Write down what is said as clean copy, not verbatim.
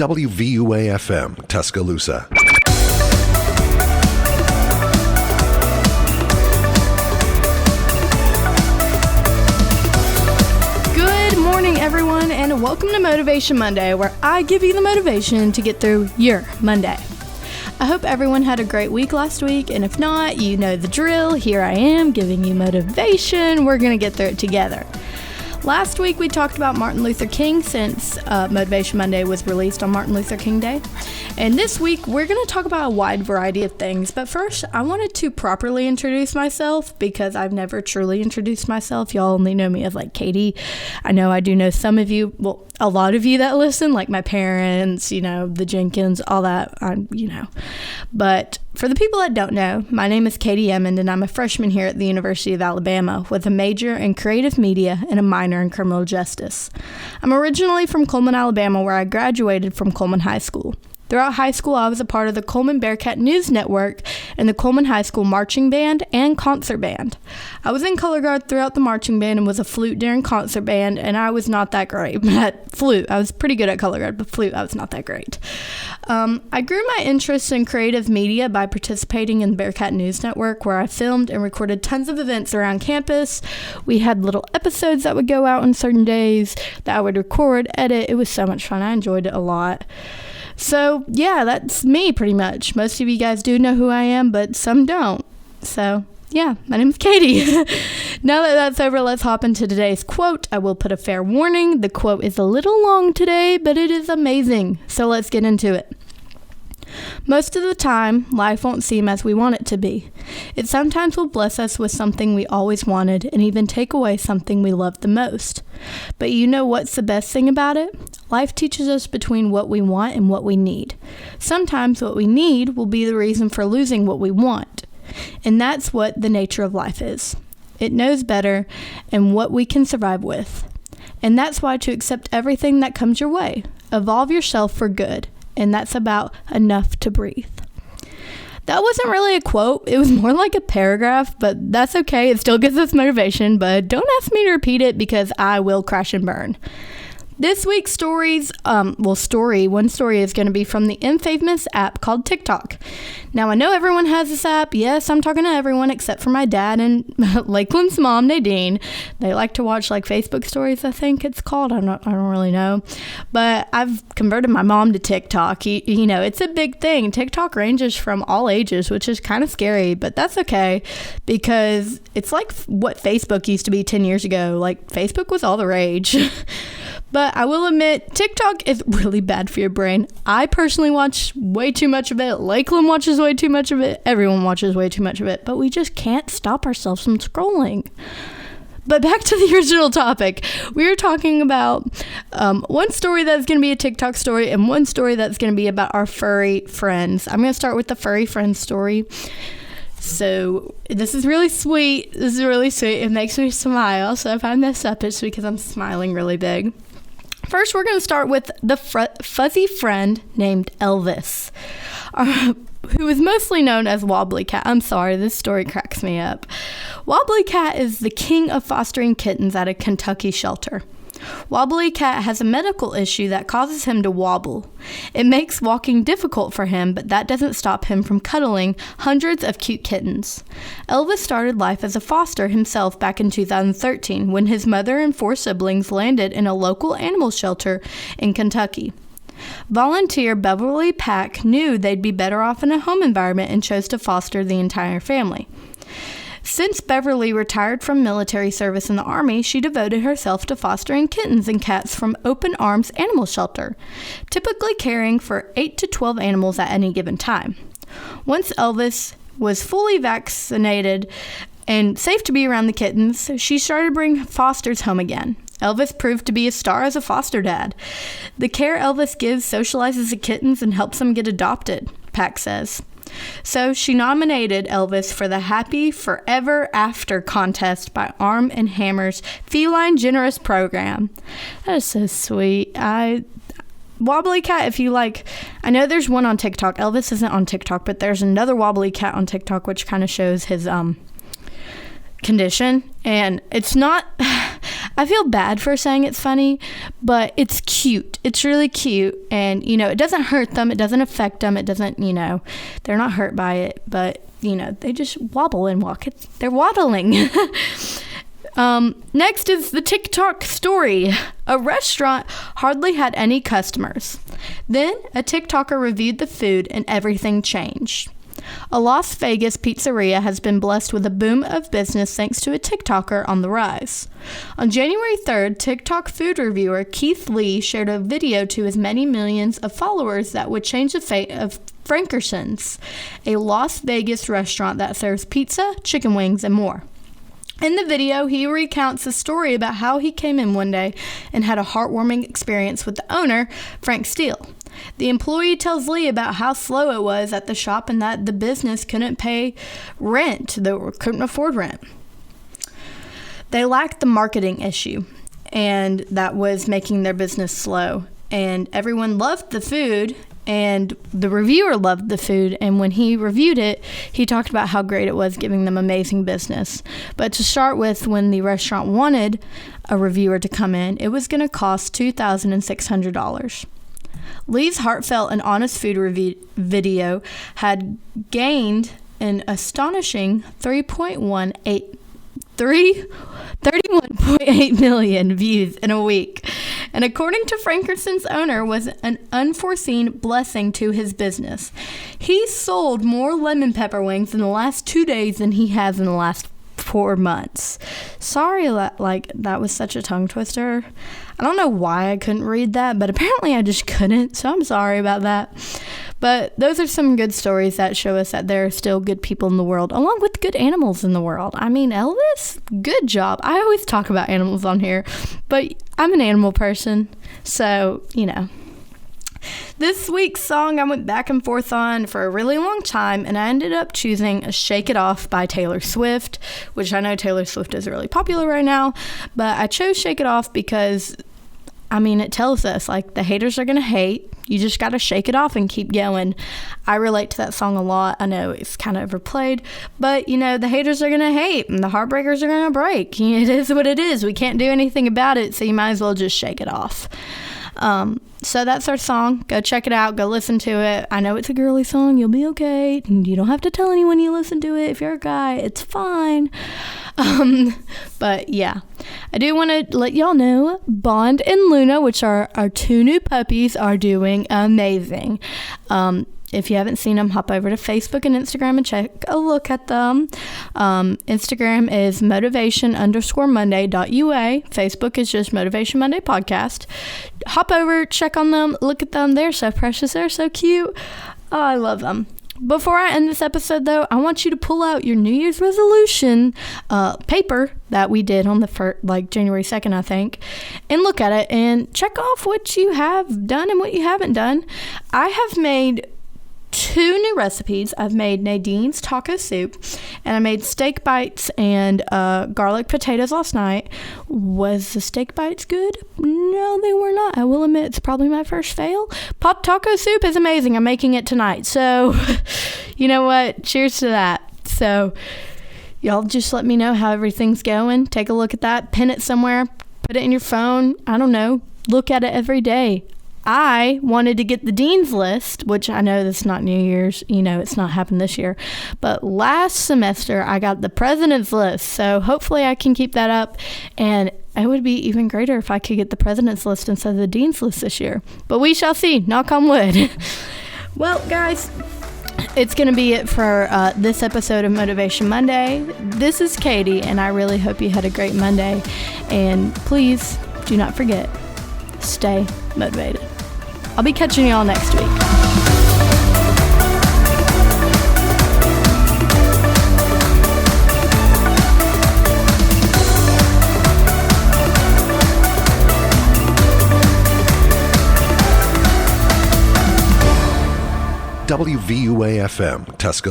WVUA-FM, Tuscaloosa. Good morning, everyone, and welcome to Motivation Monday, where I give you the motivation to get through your Monday. I hope everyone had a great week last week, and if not, you know the drill. Here I am giving you motivation. We're going to get through it together. Last week, we talked about Martin Luther King since Motivation Monday was released on Martin Luther King Day. And this week, we're going to talk about a wide variety of things. But first, I wanted to properly introduce myself because I've never truly introduced myself. Y'all only know me as like Katie. I know I do know some of you, well, a lot of you that listen, like my parents, you know, the Jenkins, all that, But for the people that don't know, my name is Katie Emmond, and I'm a freshman here at the University of Alabama with a major in creative media and a minor in criminal justice. I'm originally from Coleman, Alabama, where I graduated from Coleman High School. Throughout high school, I was a part of the Coleman Bearcat News Network and the Coleman High School Marching Band and Concert Band. I was in color guard throughout the marching band and was a flute during concert band, and I was not that great at flute. I was pretty good at color guard, but flute, I was not that great. I grew my interest in creative media by participating in Bearcat News Network, where I filmed and recorded tons of events around campus. We had little episodes that would go out on certain days that I would record, edit. It was so much fun. I enjoyed it a lot. So, yeah, that's me pretty much. Most of you guys do know who I am, but some don't. So, yeah, my name's Katie. Now that that's over, let's hop into today's quote. I will put a fair warning. The quote is a little long today, but it is amazing. So let's get into it. Most of the time, life won't seem as we want it to be. It sometimes will bless us with something we always wanted and even take away something we love the most. But you know what's the best thing about it? Life teaches us between what we want and what we need. Sometimes what we need will be the reason for losing what we want. And that's what the nature of life is. It knows better and what we can survive with. And that's why to accept everything that comes your way. Evolve yourself for good. And that's about enough to breathe. That wasn't really a quote. It was more like a paragraph, but that's okay. It still gives us motivation, but don't ask me to repeat it because I will crash and burn. This week's one story is going to be from the infamous app called TikTok. Now, I know everyone has this app. Yes, I'm talking to everyone except for my dad and Lakeland's mom, Nadine. They like to watch like Facebook stories, I think it's called. I don't really know. But I've converted my mom to TikTok. You know, it's a big thing. TikTok ranges from all ages, which is kind of scary, but that's okay because it's like what Facebook used to be 10 years ago. Like, Facebook was all the rage. But I will admit, TikTok is really bad for your brain. I personally watch way too much of it. Lakeland watches way too much of it. Everyone watches way too much of it. But we just can't stop ourselves from scrolling. But back to the original topic. We were talking about one story that's going to be a TikTok story and one story that's going to be about our furry friends. I'm going to start with the furry friends story. So this is really sweet. It makes me smile. So if I mess up, it's because I'm smiling really big. First, we're going to start with the fuzzy friend named Elvis, who is mostly known as Wobbly Cat. I'm sorry, this story cracks me up. Wobbly Cat is the king of fostering kittens at a Kentucky shelter. Wobbly Cat has a medical issue that causes him to wobble. It makes walking difficult for him, but that doesn't stop him from cuddling hundreds of cute kittens. Elvis started life as a foster himself back in 2013 when his mother and 4 siblings landed in a local animal shelter in Kentucky. Volunteer Beverly Pack knew they'd be better off in a home environment and chose to foster the entire family. Since Beverly retired from military service in the Army, she devoted herself to fostering kittens and cats from Open Arms Animal Shelter, typically caring for 8 to 12 animals at any given time. Once Elvis was fully vaccinated and safe to be around the kittens, she started bringing fosters home again. Elvis proved to be a star as a foster dad. The care Elvis gives socializes the kittens and helps them get adopted, Pack says. So she nominated Elvis for the Happy Forever After contest by Arm & Hammer's Feline Generous program. That is so sweet. Wobbly Cat, if you like, I know there's one on TikTok. Elvis isn't on TikTok, but there's another Wobbly Cat on TikTok, which kind of shows his condition. And it's not, I feel bad for saying it's funny, but it's cute. It's really cute. And, it doesn't hurt them. It doesn't affect them. It doesn't, they're not hurt by it. But, they just wobble and walk. They're waddling. Next is the TikTok story. A restaurant hardly had any customers. Then a TikToker reviewed the food and everything changed. A Las Vegas pizzeria has been blessed with a boom of business thanks to a TikToker on the rise. On January 3rd, TikTok food reviewer Keith Lee shared a video to his many millions of followers that would change the fate of Frankerson's, a Las Vegas restaurant that serves pizza, chicken wings, and more. In the video, he recounts a story about how he came in one day and had a heartwarming experience with the owner, Frank Steele. The employee tells Lee about how slow it was at the shop and that the business couldn't pay rent, they couldn't afford rent. They lacked the marketing issue, and that was making their business slow. And everyone loved the food, and the reviewer loved the food, and when he reviewed it, he talked about how great it was, giving them amazing business. But to start with, when the restaurant wanted a reviewer to come in, it was going to cost $2,600. Lee's heartfelt and honest food review video had gained an astonishing 31.8 million views in a week, and according to Frankerson's owner, was an unforeseen blessing to his business. He sold more lemon pepper wings in the last 2 days than he has in the last 4 months. Sorry, that was such a tongue twister. I don't know why I couldn't read that, but apparently I just couldn't, so I'm sorry about that. But those are some good stories that show us that there are still good people in the world, along with good animals in the world. I mean, Elvis, good job. I always talk about animals on here, but I'm an animal person, so, This week's song I went back and forth on for a really long time, and I ended up choosing Shake It Off by Taylor Swift, which I know Taylor Swift is really popular right now, but I chose Shake It Off because, it tells us, the haters are going to hate. You just got to shake it off and keep going. I relate to that song a lot. I know it's kind of overplayed, but, the haters are going to hate and the heartbreakers are going to break. It is what it is. We can't do anything about it, so you might as well just shake it off. So that's our song. Go check it out. Go listen to it. I know it's a girly song. You'll be okay. You don't have to tell anyone you listen to it. If you're a guy, it's fine. But yeah, I do want to let y'all know Bond and Luna, which are our 2 new puppies, are doing amazing. If you haven't seen them, hop over to Facebook and Instagram and check a look at them. Instagram is motivation_monday.ua. Facebook is just Motivation Monday Podcast. Hop over, check on them, look at them. They're so precious. They're so cute. Oh, I love them. Before I end this episode, though, I want you to pull out your New Year's resolution paper that we did on the January 2nd, I think, and look at it and check off what you have done and what you haven't done. I have made 2 new recipes. I've made Nadine's taco soup, and I made steak bites and garlic potatoes last night. Was the steak bites good? No, they were not. I will admit it's probably my first fail. Pot taco soup is amazing. I'm making it tonight. So, you know what? Cheers to that. So, y'all just let me know how everything's going. Take a look at that. Pin it somewhere. Put it in your phone. I don't know. Look at it every day. I wanted to get the Dean's List, which I know that's not New Year's, it's not happened this year. But last semester, I got the President's List. So hopefully I can keep that up. And it would be even greater if I could get the President's List instead of the Dean's List this year. But we shall see. Knock on wood. Well, guys, it's going to be it for this episode of Motivation Monday. This is Katie, and I really hope you had a great Monday. And please do not forget, stay motivated. I'll be catching y'all next week. WVUA FM, Tuscaloosa.